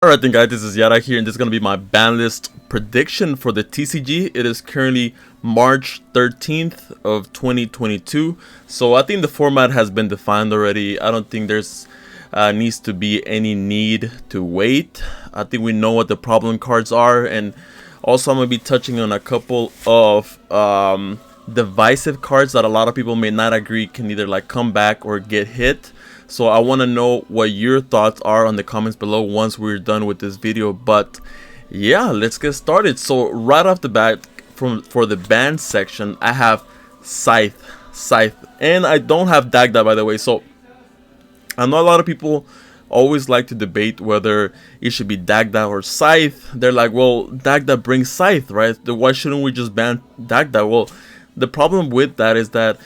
Alright then guys, this is Yara here and this is going to be my ban list prediction for the TCG. It is currently March 13th of 2022. So I think the format has been defined already. I don't think there's needs to be any need to wait. I think we know what the problem cards are, and also I'm going to be touching on a couple of divisive cards that a lot of people may not agree can either like come back or get hit. So I want to know what your thoughts are on the comments below once we're done with this video. But yeah, let's get started. So right off the bat, for the ban section, I have Scythe, and I don't have Dagda, by the way. So I know a lot of people always like to debate whether it should be Dagda or Scythe. They're like, well, Dagda brings Scythe, right? Why shouldn't we just ban Dagda? Well, the problem with that is that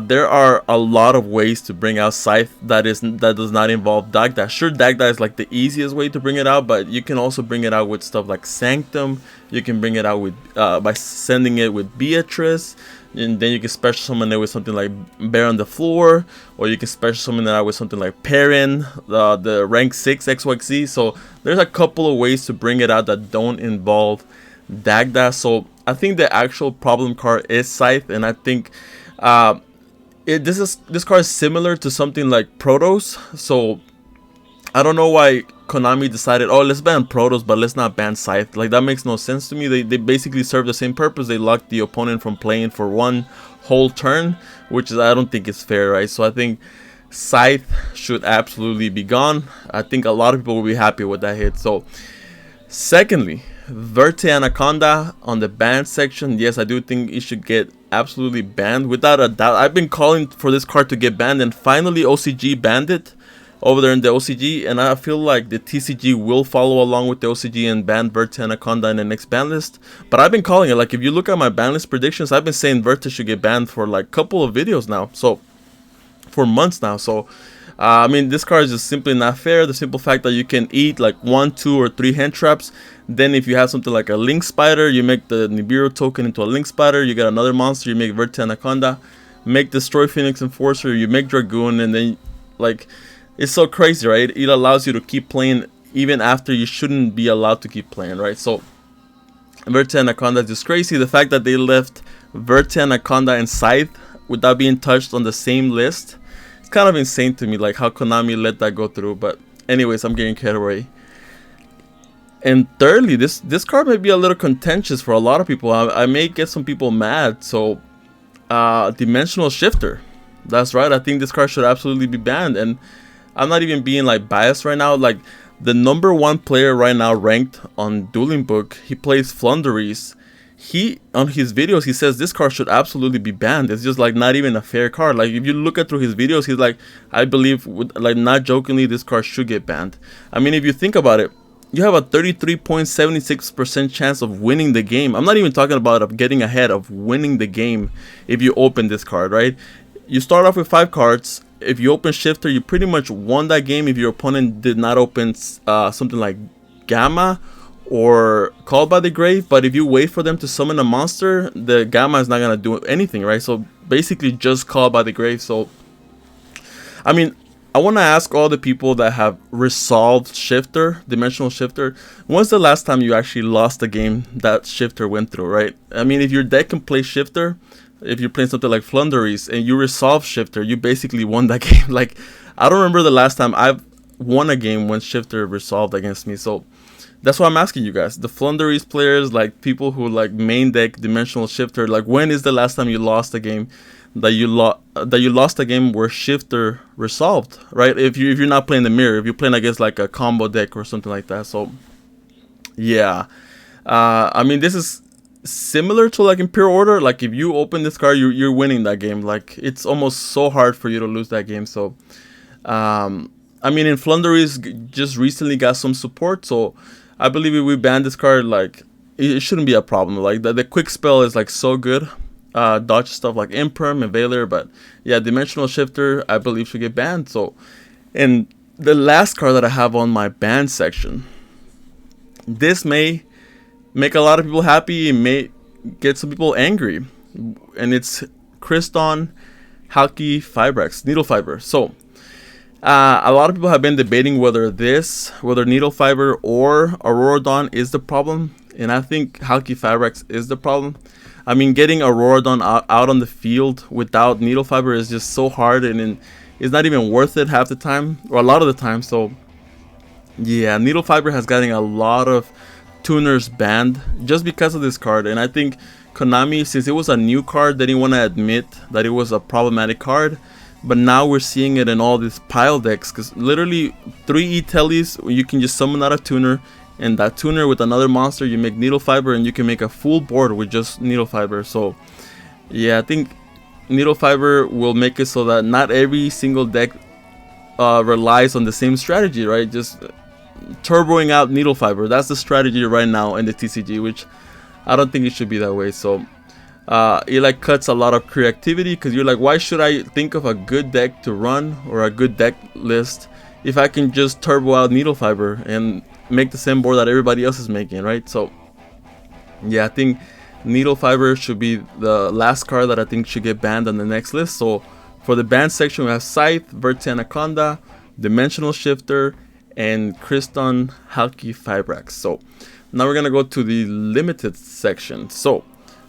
there are a lot of ways to bring out Scythe that does not involve Dagda. Sure, Dagda is like the easiest way to bring it out, but you can also bring it out with stuff like Sanctum. You can bring it out with by sending it with Beatrice, and then you can special summon it with something like Bear on the Floor, or you can special summon it out with something like Perrin, the rank 6 XYZ. So there's a couple of ways to bring it out that don't involve Dagda. So I think the actual problem card is Scythe, and I think this card is similar to something like Protos. So I don't know why Konami decided, oh, let's ban Protos but let's not ban Scythe. Like, that makes no sense to me. They basically serve the same purpose. They lock the opponent from playing for one whole turn, which is, I don't think it's fair, right? So I think Scythe should absolutely be gone. I think a lot of people will be happy with that hit. So secondly, Verte Anaconda on the ban section. Yes, I do think it should get absolutely banned without a doubt. I've been calling for this card to get banned, and finally OCG banned it over there in the OCG, and I feel like the TCG will follow along with the OCG and ban Verte Anaconda in the next ban list. But I've been calling it. Like, if you look at my ban list predictions, I've been saying Verte should get banned for like a couple of videos now, so for months now. So I mean, this card is just simply not fair. The simple fact that you can eat like 1, 2, or 3 hand traps. Then if you have something like a Link Spider, you make the Nibiru token into a Link Spider. You get another monster, you make Verte Anaconda. Make Destroy Phoenix Enforcer, you make Dragoon, and then like, it's so crazy, right? It allows you to keep playing even after you shouldn't be allowed to keep playing, right? So Verte Anaconda is just crazy. The fact that they left Verte Anaconda and Scythe without being touched on the same list, it's kind of insane to me, like how Konami let that go through. But anyways, I'm getting carried away. And thirdly, this card may be a little contentious for a lot of people. I may get some people mad. So Dimensional Shifter, that's right, I think this card should absolutely be banned. And I'm not even being like biased right now. Like, the #1 player right now ranked on Dueling Book, he plays Flunderies. He, on his videos, he says this card should absolutely be banned. It's just like not even a fair card. Like, if you look at through his videos, he's like, I believe, like, not jokingly, this card should get banned. I mean, if you think about it, you have a 33.76% chance of winning the game. I'm not even talking about getting ahead, of winning the game if you open this card, right? You start off with 5 cards. If you open Shifter, you pretty much won that game if your opponent did not open something like Gamma or Called by the Grave. But if you wait for them to summon a monster, the Gamma is not going to do anything, right? So basically just Called by the Grave. So I mean, I want to ask all the people that have resolved Shifter, Dimensional Shifter, when's the last time you actually lost a game that Shifter went through, right? I mean, if your deck can play Shifter, if you're playing something like Flunderies and you resolve Shifter, you basically won that game. Like, I don't remember the last time I've won a game when Shifter resolved against me. So that's why I'm asking you guys, the Flunderies players, like people who like main deck Dimensional Shifter, like, when is the last time you lost a game that you lost a game where Shifter resolved, right? If you're not playing the mirror, if you're playing against like a combo deck or something like that. So yeah, I mean, this is similar to like Imperial Order. Like, if you open this card, you're winning that game. Like, it's almost so hard for you to lose that game. So I mean, in Flunderies just recently got some support, so I believe if we ban this card, like, it shouldn't be a problem. Like, the quick spell is like so good, dodge stuff like Imperm and Veiler. But yeah, Dimensional Shifter, I believe, should get banned. So, and the last card that I have on my ban section, this may make a lot of people happy, it may get some people angry, and it's Kriston Halki Fibrex, Needle Fiber. So A lot of people have been debating whether Needle Fiber or Aurora Dawn is the problem, and I think Halki Fabrics is the problem. I mean, getting Aurora Dawn out on the field without Needle Fiber is just so hard, and it's not even worth it half the time, or a lot of the time. So yeah, Needle Fiber has gotten a lot of tuners banned just because of this card, and I think Konami, since it was a new card, they didn't want to admit that it was a problematic card. But now we're seeing it in all these pile decks, because literally 3 E-Tellies, you can just summon out a tuner, and that tuner with another monster, you make Needle Fiber, and you can make a full board with just Needle Fiber. So yeah, I think Needle Fiber will make it so that not every single deck relies on the same strategy, right? Just turboing out Needle Fiber. That's the strategy right now in the TCG, which I don't think it should be that way. So it like cuts a lot of creativity, because you're like, why should I think of a good deck to run or a good deck list if I can just turbo out Needle Fiber and make the same board that everybody else is making, right? So yeah, I think Needle Fiber should be the last card that I think should get banned on the next list. So for the banned section, we have Scythe, Verte Anaconda, Dimensional Shifter, and Kriston Halki Fibrax. So now we're gonna go to the limited section. So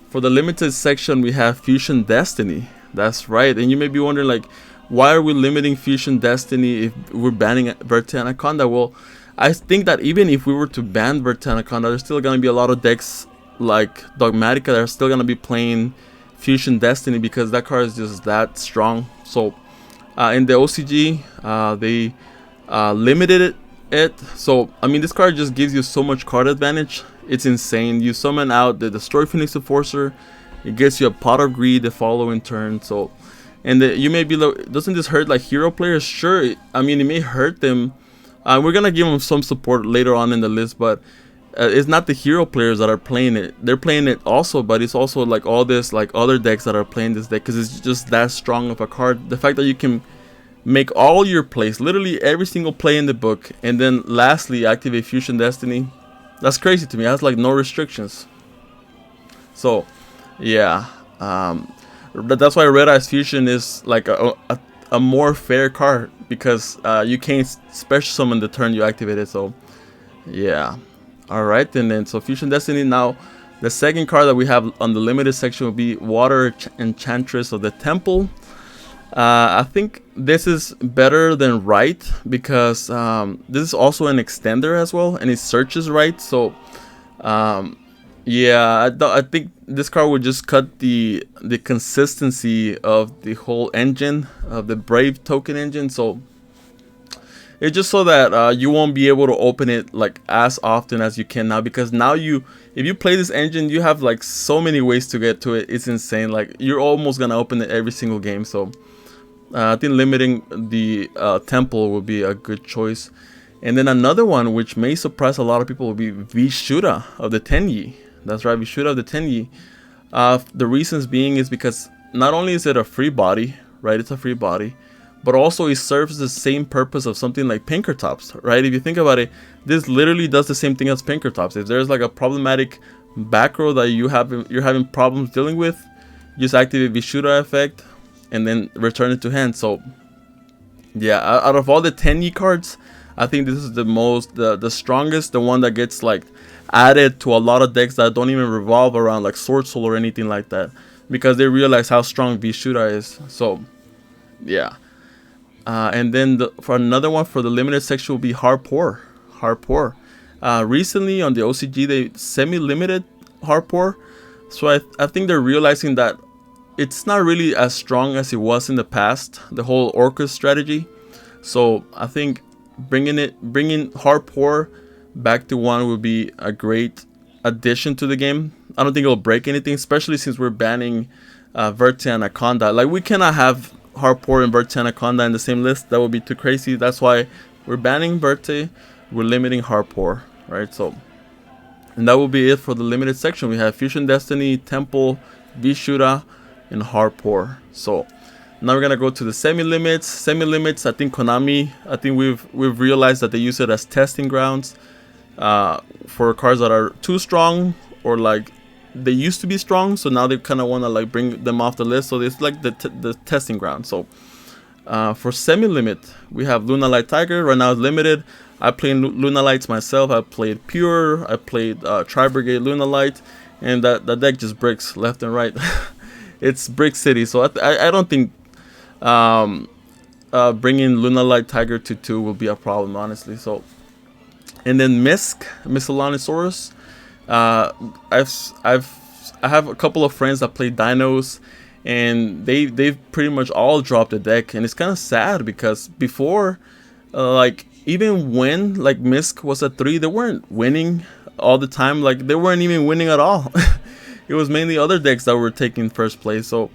for the limited section, we have Fusion Destiny. That's right. And you may be wondering, like, why are we limiting Fusion Destiny if we're banning Verte Anaconda? Well, I think that even if we were to ban Verte Anaconda, there's still going to be a lot of decks like Dogmatica that are still going to be playing Fusion Destiny, because that card is just that strong. So in the OCG, they limited it. So I mean, this card just gives you so much card advantage. It's insane. You summon out the Destroy Phoenix Enforcer, it gets you a Pot of Greed the following turn. So, and you may be like, doesn't this hurt like hero players? Sure, I mean, it may hurt them. We're gonna give them some support later on in the list, but it's not the hero players that are playing it. They're playing it also, but it's also like all this like other decks that are playing this deck, because it's just that strong of a card. The fact that you can make all your plays, literally every single play in the book, and then lastly activate Fusion Destiny. That's crazy to me. It has like no restrictions. So yeah, that's why Red Eyes Fusion is like a more fair card, because you can't special summon the turn you activate it. So yeah, alright, and then so Fusion Destiny. Now the second card that we have on the limited section will be Water Enchantress of the Temple. I think this is better than Right, because this is also an extender as well, and it searches Right. So yeah, I think this card would just cut the consistency of the whole engine, of the Brave token engine. So it's just so that you won't be able to open it like as often as you can now, because now if you play this engine, you have like so many ways to get to it. It's insane. Like, you're almost gonna open it every single game. So I think limiting the temple would be a good choice. And then another one which may surprise a lot of people will be Vishuddha of the Tenyi. That's right, Vishuddha of the Tenyi. The reasons being is because not only is it a free body, right? It's a free body, but also it serves the same purpose of something like Pinkertops, right? If you think about it, this literally does the same thing as Pinkertops. If there's like a problematic back row that you're having problems dealing with, just activate Vishuddha effect and then return it to hand. So yeah, out of all the Tenyi cards, I think this is the strongest, the one that gets like added to a lot of decks that don't even revolve around like Sword Soul or anything like that, because they realize how strong Vishuddha is. So yeah, and then for another one for the limited section will be Harpoor. Recently on the OCG they semi-limited Harpoor, so I think they're realizing that it's not really as strong as it was in the past, the whole Orcus strategy. So I think bringing Harpoor back to 1 would be a great addition to the game. I don't think it'll break anything, especially since we're banning Verte Anaconda. Like, we cannot have Harpoor and Verte Anaconda in the same list. That would be too crazy. That's why we're banning Verte, we're limiting Harpoor, right? So, and that will be it for the limited section. We have Fusion Destiny, Temple, Vishuddha, and Harpoor. So now we're gonna go to the semi-limits. Semi-limits, I think Konami, we've realized that they use it as testing grounds for cards that are too strong, or like they used to be strong, so now they kind of want to like bring them off the list. So it's like the testing ground. So For semi-limit, we have Luna Light Tiger. Right now it's limited. I play Luna Lights myself. I played Pure. I played Tri-Brigade Luna Light. And that deck just bricks left and right. It's Brick City. So I don't think bringing Luna Light Tiger to 2 will be a problem, honestly. So, and then Miscellaneosaurus. I have a couple of friends that play Dinos, and they've pretty much all dropped the deck, and it's kind of sad because before, like even when like Misk was at 3, they weren't winning all the time. Like they weren't even winning at all. It was mainly other decks that were taking first place. So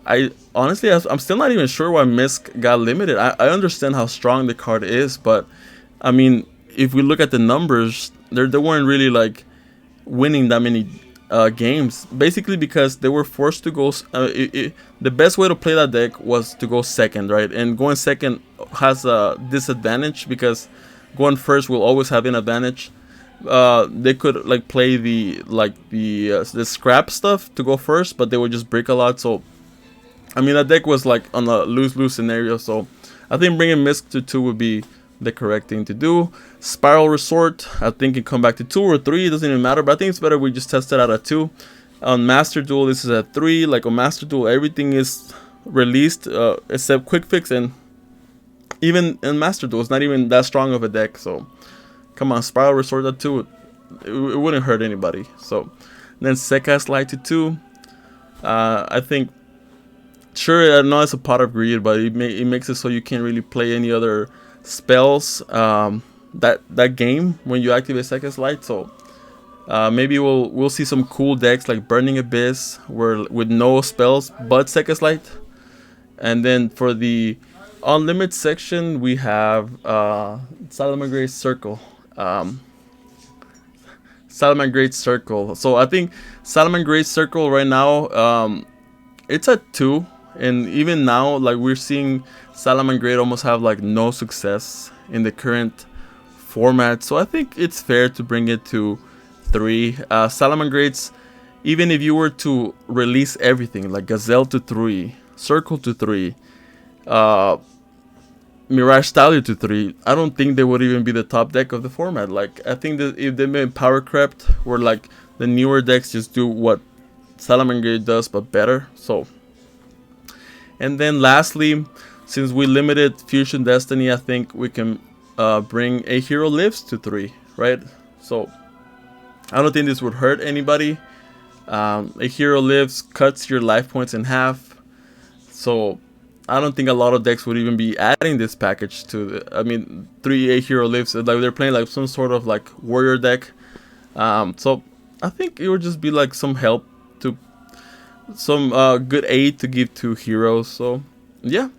I honestly, I'm still not even sure why Misk got limited. I understand how strong the card is, but I mean, if we look at the numbers, they weren't really like winning that many games, basically because they were forced to go. The best way to play that deck was to go second, right? And going second has a disadvantage because going first will always have an advantage. They could like play the scrap stuff to go first, but they would just break a lot. So I mean, that deck was like on a lose-lose scenario. So I think bringing Misk to 2 would be the correct thing to do. Spiral Resort, I think it come back to 2 or 3, it doesn't even matter, but I think it's better we just test it out at 2. On Master Duel, this is at 3. Like on Master Duel, everything is released except Quick Fix, and even in Master Duel, it's not even that strong of a deck. So come on, Spiral Resort at 2, it wouldn't hurt anybody. So then Sekaz Light to 2. I think, sure, I know it's a Pot of Greed, but it makes it so you can't really play any other spells that game when you activate Sekaz Light. So maybe we'll see some cool decks like Burning Abyss with no spells but Sekaz Light. And then for the Unlimited section, we have Salamangreat Circle. Salamangreat Circle. So I think Salamangreat Circle right now, it's at 2. And even now, like we're seeing Salamangreat almost have like no success in the current format. So I think it's fair to bring it to 3. Salamangreats, even if you were to release everything, like Gazelle to 3, Circle to 3, Mirage Stallion to 3, I don't think they would even be the top deck of the format. Like I think that if they made Power Crept, where like the newer decks just do what Salamangreat does but better. So, and then lastly, since we limited Fusion Destiny, I think we can bring A Hero Lives to 3, right? So I don't think this would hurt anybody. A Hero Lives cuts your life points in half. So I don't think a lot of decks would even be adding this package to the, I mean, 3 A Hero Lives. Like they're playing like some sort of like warrior deck. So I think it would just be like some help to some good aid to give to heroes. So yeah,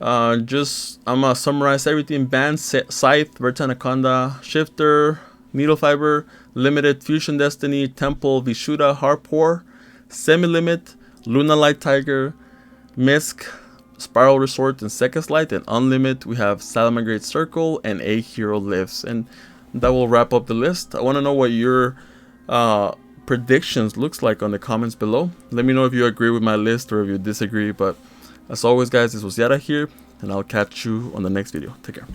I'm gonna summarize everything. Ban, Scythe, Vertanaconda, Shifter, Needle Fiber, Limited, Fusion Destiny, Temple, Vishuda, Harpor, Semi-Limit, Luna Light Tiger, Misk, Spiral Resort, and Sekaz Light. And Unlimited, we have Salamangreat Circle and A Hero Lives. And that will wrap up the list. I want to know what your predictions looks like on the comments below. Let me know if you agree with my list or if you disagree. But as always, guys, this was Yara here, and I'll catch you on the next video. Take care.